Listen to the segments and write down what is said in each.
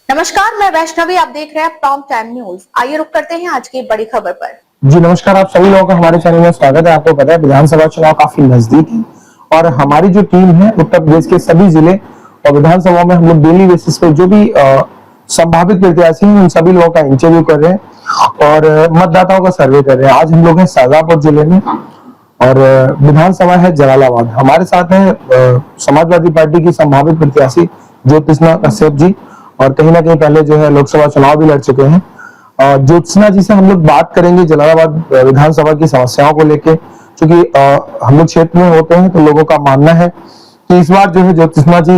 नमस्कार, मैं वैष्णवी। आप देख रहे हैं टॉप टाइम न्यूज। आइए रुक करते हैं आज की बड़ी खबर पर। जी नमस्कार, आप सभी लोगों का हमारे चैनल में स्वागत है। आपको पता है विधानसभा चुनाव काफी नजदीक है और हमारी जो टीम है उत्तर प्रदेश के सभी जिले और विधानसभा में हम लोग डेली बेसिस पे जो भी संभावित प्रत्याशी हैं उन सभी लोगों का इंटरव्यू कर रहे हैं और मतदाताओं का सर्वे कर रहे हैं। आज हम लोग हैं शाहजहांपुर जिले में और विधानसभा है जलालाबाद। हमारे साथ है समाजवादी पार्टी की संभावित प्रत्याशी ज्योत्सना कश्यप जी और कहीं ना कहीं पहले जो है लोकसभा चुनाव भी लड़ चुके हैं। ज्योत्सना जी से हम लोग बात करेंगे जलालाबाद विधानसभा की समस्याओं को लेके, क्योंकि हम लोग क्षेत्र में होते हैं तो लोगों का मानना है कि इस बार जो है ज्योत्सना जी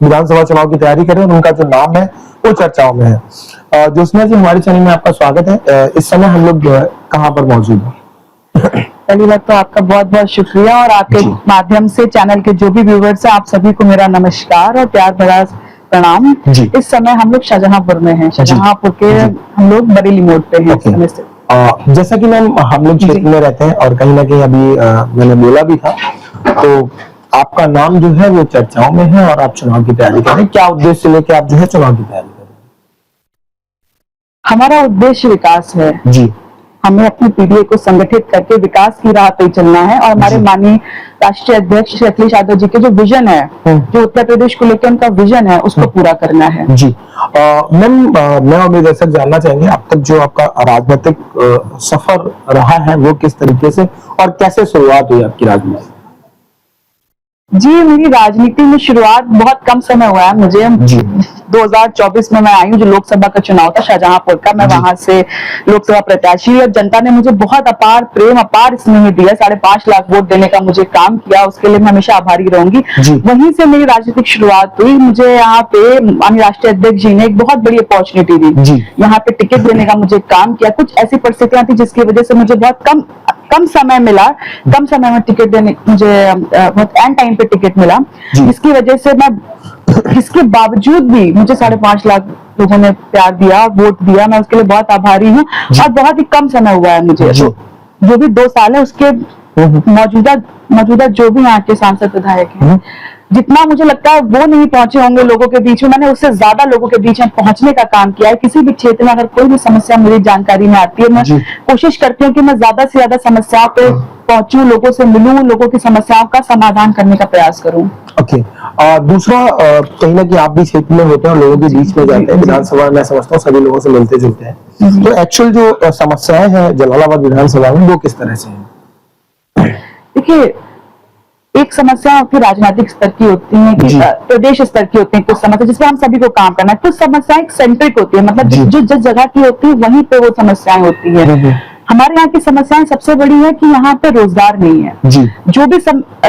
विधानसभा चुनाव की तैयारी करें और उनका जो नाम है वो चर्चाओं में है। ज्योत्सना जी, हमारे चैनल में आपका स्वागत है। इस समय हम लोग कहाँ पर मौजूद हैं? पहली बात तो आपका बहुत बहुत शुक्रिया और आपके माध्यम से चैनल के जो भी व्यूवर्स हैं आप सभी को मेरा नमस्कार और प्यार भरा प्रणाम। इस समय हम लोग शाहजहांपुर में हैं। शाहजहांपुर के हम लोग बरेली मोड़ पे हैं इस समय से। जैसा कि मैम हम लोग क्षेत्र में रहते हैं और कहीं ना कहीं अभी मैंने बोला भी था, तो आपका नाम जो है वो चर्चाओं में है और आप चुनाव की तैयारी कर रहे हैं। क्या उद्देश्य लेके आप जो है चुनाव की तैयारी कर रहे हैं? हमारा उद्देश्य विकास है जी। हमें अपनी पीढ़ी को संगठित करके विकास की राह पे चलना है और हमारे माननीय राष्ट्रीय अध्यक्ष अखिलेश यादव जी के जो विजन है, जो उत्तर प्रदेश को लेकर उनका विजन है, उसको पूरा करना है जी। मैम, मैं और मेरे दर्शक जानना चाहेंगे अब तक जो आपका राजनीतिक सफर रहा है वो किस तरीके से और कैसे शुरुआत हुई आपकी राजनीति? जी, मेरी राजनीति में शुरुआत बहुत कम समय हुआ है मुझे। 2024 में मैं आई हूँ, जो लोकसभा का चुनाव था शाहजहांपुर का। मैं वहां से लोकसभा प्रत्याशी और जनता ने मुझे बहुत अपार प्रेम, अपार स्नेह दिया। 5.5 लाख वोट देने का मुझे काम किया, उसके लिए मैं हमेशा आभारी रहूंगी। वहीं से मेरी राजनीतिक शुरुआत हुई। मुझे यहाँ पे माननीय राष्ट्रीय अध्यक्ष जी ने एक बहुत बड़ी अपॉर्चुनिटी दी, यहाँ पे टिकट देने का मुझे काम किया। कुछ ऐसी परिस्थितियां थी जिसकी वजह से मुझे बहुत कम समय मिला, कम समय में टिकट देने, मुझे बहुत एंड टाइम पे टिकट मिला, जिसकी वजह से मैं, इसके बावजूद भी मुझे 5.5 लाख लोगों ने प्यार दिया, वोट दिया। मैं उसके लिए बहुत आभारी हूँ और बहुत ही कम समय हुआ है मुझे। जो भी 2 साल है उसके मौजूदा जो भी यहाँ के सांसद विधायक हैं, जितना मुझे लगता है वो नहीं पहुंचे होंगे लोगों के बीच में, मैंने उससे ज्यादा लोगों के बीच में पहुंचने का काम किया है। किसी भी क्षेत्र में अगर कोई भी समस्या मेरी जानकारी में आती है, मैं कोशिश करती हूँ कि मैं ज्यादा से ज्यादा समस्याओं पे पहुंचूं, लोगों से मिलूं, लोगों की समस्याओं का समाधान करने का प्रयास करूं। ओके। दूसरा, कहीं ना कहीं आप भी क्षेत्र में होते हैं और लोगों के बीच में जाते हैं। विधानसभा में समझता हूँ सभी लोगों से मिलते जुलते हैं, तो एक्चुअल जो समस्याएं हैं जलालाबाद विधानसभा में वो किस तरह से है? देखिए, एक समस्या होती है राजनीतिक स्तर की होती है कि प्रदेश स्तर की होती है कुछ समस्या जिसपे हम सभी को काम करना है। कुछ समस्याएं सेंट्रिक होती है, मतलब जो जिस जगह की होती है वहीं पे वो समस्याएं होती है। हमारे यहाँ की समस्याएं सबसे बड़ी है कि यहाँ पे रोजगार नहीं है। जो भी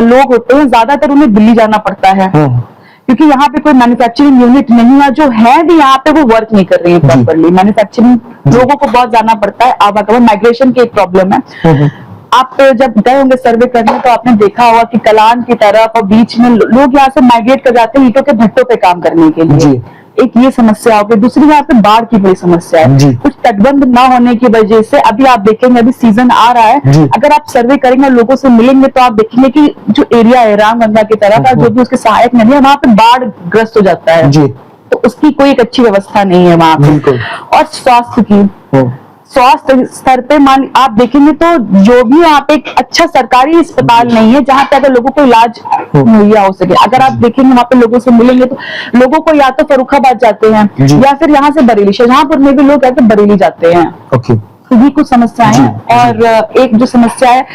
लोग होते हैं ज्यादातर उन्हें दिल्ली जाना पड़ता है, क्योंकि यहाँ पे कोई मैन्युफैक्चरिंग यूनिट नहीं है। जो है भी यहाँ पे वो वर्क नहीं कर रही है प्रॉपरली। मैन्युफैक्चरिंग लोगों को बहुत जाना पड़ता है, आवागमन, माइग्रेशन की एक प्रॉब्लम है। आप जब गए होंगे सर्वे करने तो आपने देखा होगा कि कलान की तरफ और बीच में लोग यहाँ से माइग्रेट कर जाते हैं ईंटों के भट्टों पे काम करने के लिए। एक ये समस्या हो गई। दूसरी यहाँ पे बाढ़ की बड़ी समस्या है। कुछ तटबंध ना होने की वजह से अभी आप देखेंगे, अभी सीजन आ रहा है, अगर आप सर्वे करेंगे और लोगों से मिलेंगे तो आप देखेंगे कि जो एरिया है रामगंगा की तरफ और जो भी उसके सहायक नदी है वहां पे बाढ़ ग्रस्त हो जाता है। तो उसकी कोई एक अच्छी व्यवस्था नहीं है वहां पे। और स्वास्थ्य स्तर पे मान आप देखेंगे तो जो भी यहाँ पे एक अच्छा सरकारी अस्पताल नहीं है जहाँ पे अगर लोगों को इलाज मुहैया हो सके। अगर आप देखेंगे वहाँ पे लोगों से मिलेंगे तो लोगों को या तो फर्रुखाबाद जाते हैं या फिर यहाँ से बरेली, शाहजहांपुर में भी लोग आके बरेली जाते हैं। तो ये कुछ समस्याएं हैं। और एक जो समस्या है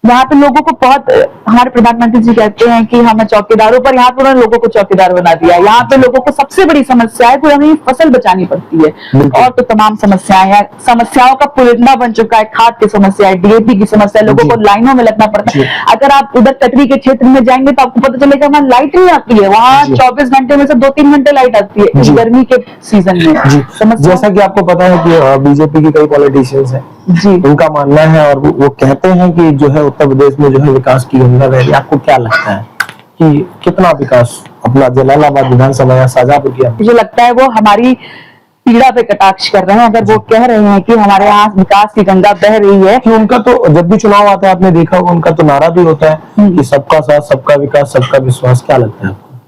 यहाँ पे लोगों को बहुत, हमारे प्रधानमंत्री जी कहते हैं कि हमें चौकीदारों पर, यहाँ पे उन्होंने लोगों को चौकीदार बना दिया। यहाँ पे लोगों को सबसे बड़ी समस्या है कि हमें फसल बचानी पड़ती है और तो तमाम समस्याएं हैं। समस्याओं का पुलिंदा बन चुका है, खाद की समस्या है, डीएपी की समस्या है, लोगों को लाइनों में लगना पड़ता है। अगर आप उधर कटरी के क्षेत्र में जाएंगे तो आपको पता चलेगा वहाँ लाइट नहीं आती है। वहाँ 24 घंटे में से 2-3 घंटे लाइट आती है गर्मी के सीजन में। जैसा कि आपको पता है कि बीजेपी के कई पॉलिटिशियंस हैं, उनका मानना है और वो कहते हैं कि जो है उत्तर प्रदेश में जो है विकास की गंगा बह रही है। आपको क्या लगता है कि कितना विकास अपना जलालाबाद विधानसभा या शाहजहांपुर किया? मुझे लगता है वो हमारी पीड़ा पे कटाक्ष कर रहे हैं। अगर वो कह रहे हैं कि हमारे यहाँ विकास की गंगा बह रही है, कि उनका तो जब भी चुनाव आता है आपने देखा होगा उनका तो नारा भी होता है कि सबका साथ, सबका विकास, सबका विश्वास। क्या लगता है आपको?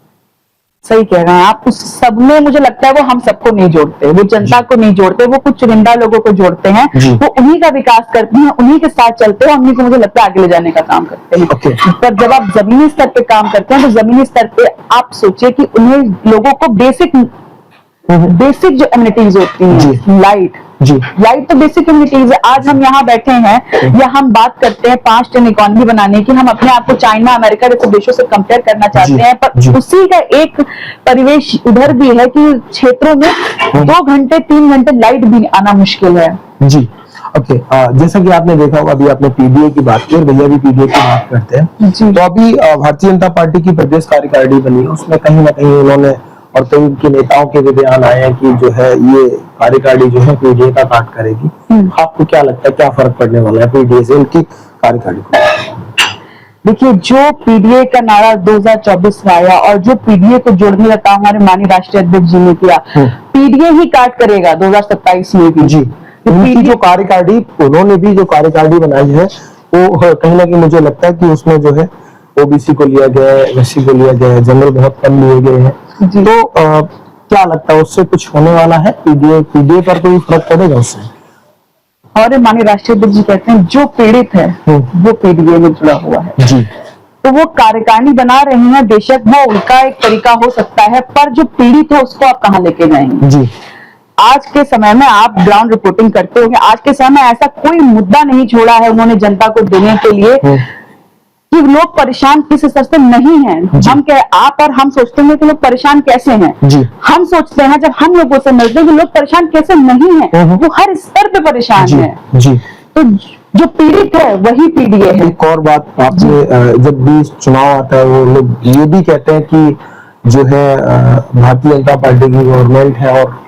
सही कह रहे हैं आप। उस सब में मुझे लगता है वो हम सबको नहीं जोड़ते, वो जनता को नहीं जोड़ते, वो कुछ चुनिंदा लोगों को जोड़ते हैं, वो उन्हीं का विकास करते हैं, उन्हीं के साथ चलते हैं, उन्हीं को मुझे लगता है आगे ले जाने का काम करते हैं। पर जब आप जमीनी स्तर पे काम करते हैं तो जमीनी स्तर पे आप सोचिए कि उन्हें लोगों को बेसिक जो एमिनिटीज होती हैं, लाइट तो बेसिक एमिनिटीज है। आज हम यहाँ बैठे हैं या हम बात करते हैं 5 ट्रिलियन इकोनॉमी बनाने की, हम अपने आप को चाइना, अमेरिका जैसे देशों से कंपेयर करना चाहते हैं, पर उसी का एक परिवेश उधर भी है कि क्षेत्रों में 2 घंटे 3 घंटे लाइट भी आना मुश्किल है। जी ओके जैसा कि आपने देखा होगा, अभी आपने पीडीए की बात की और भैया भी पीडीए की बात करते हैं, तो अभी भारतीय जनता पार्टी की प्रदेश कार्यकारिणी बनी है, उसमें कहीं ना कहीं उन्होंने और कई उनके नेताओं के भी बयान आए हैं कि जो है ये कार्यकारिणी जो है पीडीए का काट करेगी। आपको क्या लगता है, क्या फर्क पड़ने वाला है पीडीए से उनकी कार्यकारिणी को? देखिए, जो पीडीए का नारा 2024 में आया और जो पीडीए को जोड़ने का काम हमारे माननीय राष्ट्रीय अध्यक्ष जी ने किया, पीडीए ही काट करेगा 2027 में भी। जी, उनकी जो कार्यकारिणी, उन्होंने भी जो कार्यकारिणी बनाई है वो कहीं ना कहीं मुझे लगता है कि उसमें जो है ओबीसी को लिया गया है, एससी को लिया गया है, जनरल बहुत कम लिए गए हैं। तो क्या लगता है उससे कुछ होने वाला है? पीडीए पर कोई फर्क पड़ेगा उससे? और माननीय राष्ट्रीय अध्यक्ष जी कहते हैं जो पीड़ित है वो पीडीए में जुड़ा हुआ है जी। तो वो कार्यकारिणी बना रहे हैं, बेशक वो उनका एक तरीका हो सकता है, पर जो पीड़ित है उसको आप कहाँ लेके जाएंगे? जी। आज के समय में आप ग्राउंड रिपोर्टिंग करते होंगे, आज के समय में ऐसा कोई मुद्दा नहीं छोड़ा है उन्होंने जनता को देने के लिए कि लोग परेशान किस स्तर से नहीं हैं। हम आप और हम सोचते हैं कि लोग परेशान कैसे हैं, हम सोचते हैं जब हम लोगों से मिलते हैं कि लोग परेशान कैसे नहीं हैं, वो हर स्तर पे परेशान है। तो जो पीड़ित है वही पीडीए है। एक और बात, आपने जब भी चुनाव आता है वो लोग ये भी कहते हैं कि जो है भारतीय जनता पार्टी की गवर्नमेंट है और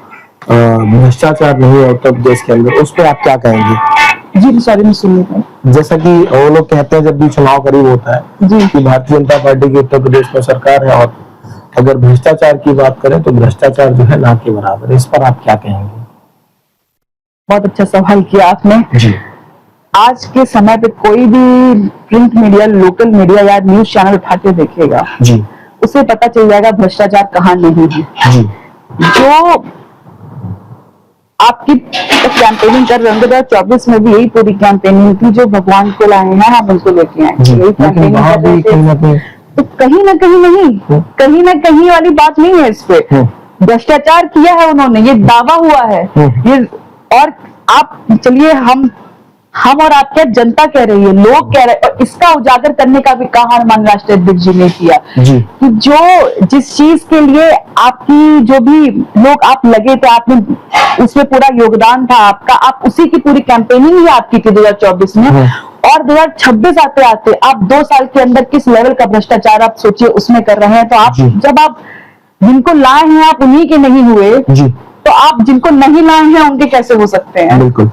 भ्रष्टाचार नहीं है उत्तर प्रदेश के अंदर, उस पर आप क्या कहेंगे? जी सॉरी, मैं सुन नहीं। जैसा कि वो लोग कहते हैं जब भी चुनाव करीब होता है कि भारतीय जनता पार्टी की उत्तर प्रदेश में सरकार है और अगर भ्रष्टाचार की बात करें तो भ्रष्टाचार जो है ना के बराबर है, इस पर आप क्या कहेंगे? बहुत अच्छा सवाल किया आपने जी। आज के समय पे कोई भी प्रिंट मीडिया, लोकल मीडिया या न्यूज चैनल उठा के देखेगा जी, उसे पता चल जाएगा भ्रष्टाचार कहाँ नहीं है जी। जो आपकी कैंपेनिंग कर रहे होंगे 2024 में भी यही पूरी कैंपेनिंग थी, जो भगवान को लाए हैं हम उनको लेके आए, यही कैंपेनिंग कर रहे थे। तो कहीं ना कहीं वाली बात नहीं है इस पे। भ्रष्टाचार किया है उन्होंने, ये दावा हुआ है ये। और आप चलिए, हम और आप क्या, जनता कह रही है, लोग कह रहे हैं, और इसका उजागर करने का भी काम हमारे राष्ट्रीय अध्यक्ष जी ने किया कि जो जिस चीज के लिए आपकी जो भी लोग आप लगे थे, आपने उसमें पूरा योगदान था आपका, आप उसी की पूरी कैंपेनिंग ही आपकी थी 2024 में। और 2026 आते आते आप 2 साल के अंदर किस लेवल का भ्रष्टाचार आप सोचिए उसमें कर रहे हैं। तो आप जब आप जिनको लाए हैं आप उन्हीं के नहीं हुए, तो आप जिनको नहीं लाए हैं उनके कैसे हो सकते हैं? बिल्कुल।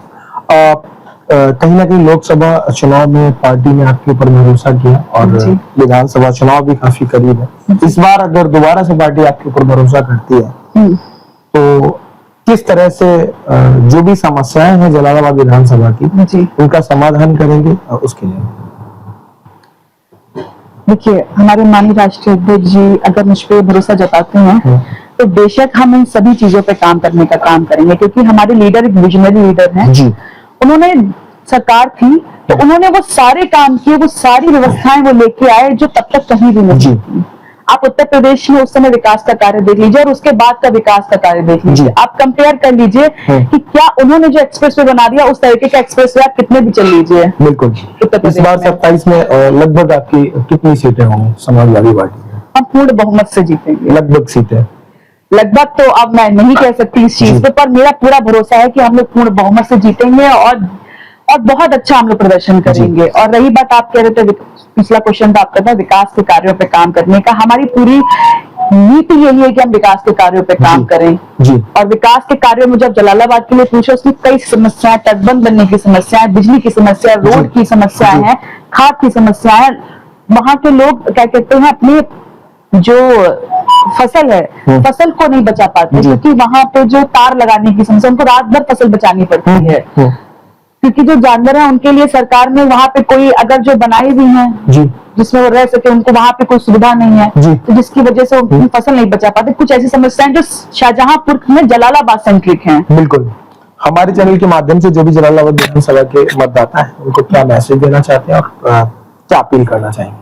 कहीं ना कहीं लोकसभा चुनाव में पार्टी ने आपके ऊपर भरोसा किया और विधानसभा चुनाव भी काफी करीब है। इस बार अगर दोबारा से पार्टी आपके ऊपर भरोसा करती है तो किस तरह से जो भी समस्याएं हैं जलालाबाद विधानसभा की उनका समाधान करेंगे उसके लिए? देखिए, हमारे माननीय राष्ट्रीय अध्यक्ष जी अगर मुझ पर भरोसा जताते हैं तो बेशक हम इन सभी चीजों पे काम करने का काम करेंगे, क्योंकि हमारे लीडर एक विजनरी लीडर हैं। उन्होंने सरकार थी तो उन्होंने वो सारे काम किए, वो सारी व्यवस्थाएं वो लेके आए जो तब तक कहीं भी नहीं थी। आप उत्तर प्रदेश में उस समय विकास का कार्य देख लीजिए और उसके बाद का विकास का कार्य देख लीजिए, आप कंपेयर कर लीजिए कि क्या उन्होंने जो एक्सप्रेसवे बना दिया उस तरीके का एक्सप्रेसवे आप कितने भी चल लीजिए। बिल्कुल। इस बार 27 में लगभग आपकी कितनी सीटें होंगी समाजवादी पार्टी में? हम पूर्ण बहुमत से जीतेंगे। लगभग सीटें? लगभग तो अब मैं नहीं कह सकती इस चीज पे, पर मेरा पूरा भरोसा है कि हम लोग पूर्ण बहुमत से जीतेंगे और बहुत अच्छा हम लोग प्रदर्शन करेंगे। और रही बात, आप कह रहे थे पिछला क्वेश्चन था आपका था विकास के कार्यों पे काम करने का, हमारी पूरी नीति यही है कि हम विकास के कार्यों पे काम करें जी। और विकास के कार्यों में जब जलालाबाद के लिए पूछो, उसमें कई समस्याएं, तटबंध बनने की समस्याएं, बिजली की समस्या, रोड की समस्याएं हैं, खाद की समस्याएं। वहां के लोग क्या कहते हैं, अपनी जो फसल है फसल को नहीं बचा पाते, क्योंकि वहां पे जो तार लगाने की समस्या, उनको रात भर फसल बचानी पड़ती है। क्योंकि जो जानवर है उनके लिए सरकार ने वहां पे कोई अगर जो बनाई हुई है जी जिसमें वो रह सके, उनको वहां पे कोई सुविधा नहीं है, जी। तो जिसकी वजह से उनकी फसल नहीं बचा पाते। कुछ ऐसी समस्याएं जो शाहजहांपुर में जलालाबाद सेंट्रिक हैं। बिल्कुल। हमारे चैनल के माध्यम से जो भी जलालाबाद विधानसभा के मतदाता है उनको क्या मैसेज देना चाहते हैं और क्या अपील करना चाहेंगे?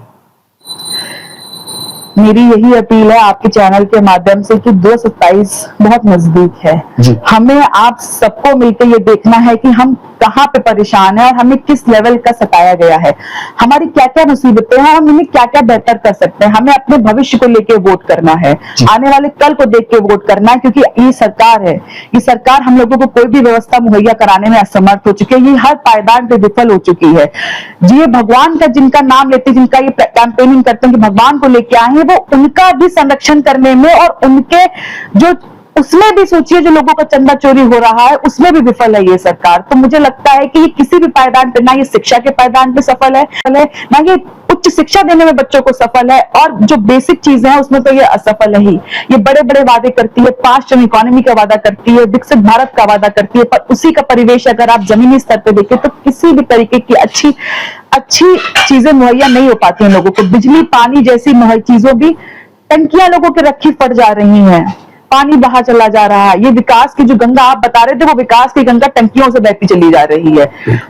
मेरी यही अपील है आपके चैनल के माध्यम से कि 227 बहुत नजदीक है। जी। हमें आप सबको मिलकर ये देखना है कि हम कहाँ पे परेशान है और हमें किस लेवल का सताया गया है, हमारी क्या क्या मुसीबतें हैं, हम इन्हें क्या क्या बेहतर कर सकते हैं। हमें अपने भविष्य को लेके वोट करना है, आने वाले कल को देख के वोट करना है, क्योंकि ये सरकार है, ये सरकार हम लोगों को कोई भी व्यवस्था मुहैया कराने में असमर्थ हो चुकी है, ये हर पायदान पे विफल हो चुकी है। जी, भगवान का जिनका नाम लेते, जिनका ये कैंपेनिंग करते हैं कि भगवान को लेके आए हैं, वो उनका भी संरक्षण करने में और उनके जो उसमें भी सोचिए जो लोगों का चंदा चोरी हो रहा है उसमें भी विफल है ये सरकार। तो मुझे लगता है कि ये किसी भी पायदान पे, ना ये शिक्षा के पायदान पे सफल है, ना ये उच्च शिक्षा देने में बच्चों को सफल है, और जो बेसिक चीजें हैं उसमें तो ये असफल है ही। ये बड़े बड़े वादे करती है, 5 टन इकोनॉमी का वादा करती है, विकसित भारत का वादा करती है, पर उसी का परिवेश अगर आप जमीनी स्तर पे देखें तो किसी भी तरीके की अच्छी चीजें मुहैया नहीं हो पाती हैं लोगों को। बिजली पानी जैसी चीजों भी, टंकियां लोगों की रखी पड़ जा रही हैं, पानी बाहर चला जा रहा है। ये विकास की जो गंगा आप बता रहे थे, वो विकास की गंगा टंकियों से बहती चली जा रही है।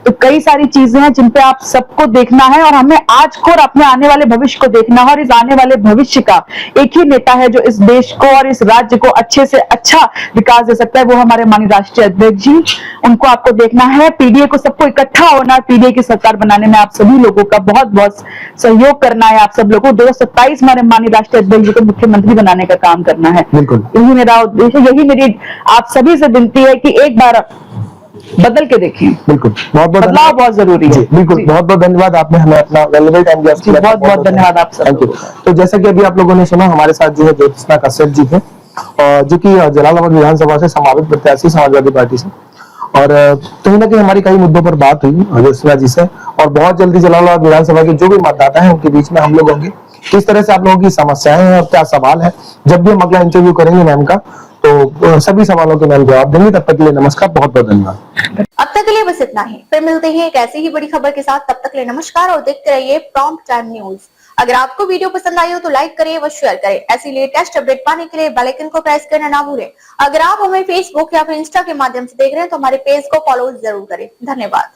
तो कई सारी चीजें हैं जिन पे आप सबको देखना है और हमें आज को और अपने आने वाले भविष्य को देखना है। और इस आने वाले भविष्य का एक ही नेता है जो इस देश को और इस राज्य को अच्छे से अच्छा विकास दे सकता है, वो हमारे माननीय राष्ट्रीय अध्यक्ष जी। उनको आपको देखना है, पीडीए को सबको इकट्ठा होना है, पीडीए की सरकार बनाने में आप सभी लोगों का बहुत बहुत सहयोग करना है। आप सब लोगों को 227 हमारे माननीय राष्ट्रीय अध्यक्ष जी को मुख्यमंत्री बनाने का काम करना है। बिल्कुल, मेरा उद्देश्य, यही मेरी आप सभी से विनती है कि एक बार बदल के देखें। बिल्कुल, बहुत बहुत बदलाव बहुत जरूरी है। बिल्कुल, बहुत बहुत धन्यवाद, आपने हमें अपना वैल्यूएबल टाइम दिया उसके लिए बहुत बहुत धन्यवाद आप थैंक यू। तो जैसा कि अभी आप लोगों ने सुना, हमारे साथ जो है ज्योत्सना कश्यप जी थे, जो कि जलालाबाद विधानसभा से संभावित प्रत्याशी समाजवादी पार्टी से, और कहीं ना कहीं हमारी कई मुद्दों पर बात हुई ज्योत्सना जी से, और बहुत जल्दी जलालाबाद विधानसभा के जो भी मतदाता हैं उनके बीच में हम लोग होंगे, किस तरह से आप लोगों की समस्याएं हैं और क्या सवाल है। जब भी हम अगला इंटरव्यू करेंगे मैम का, तो सभी सवालों के मैम जवाब देंगे। तब तक के लिए नमस्कार, बहुत बहुत धन्यवाद। अब तक के लिए बस इतना ही, फिर मिलते हैं एक ऐसी ही बड़ी खबर के साथ। तब तक के लिए नमस्कार और देखते रहिए प्रॉम्प्ट टाइम न्यूज। अगर आपको वीडियो पसंद आई हो तो लाइक करें व शेयर करें। ऐसी लेटेस्ट अपडेट पाने के लिए बेल आइकन को प्रेस करना ना भूलें। अगर आप हमें फेसबुक या फिर इंस्टा के माध्यम से देख रहे हैं तो हमारे पेज को फॉलो जरूर करें। धन्यवाद।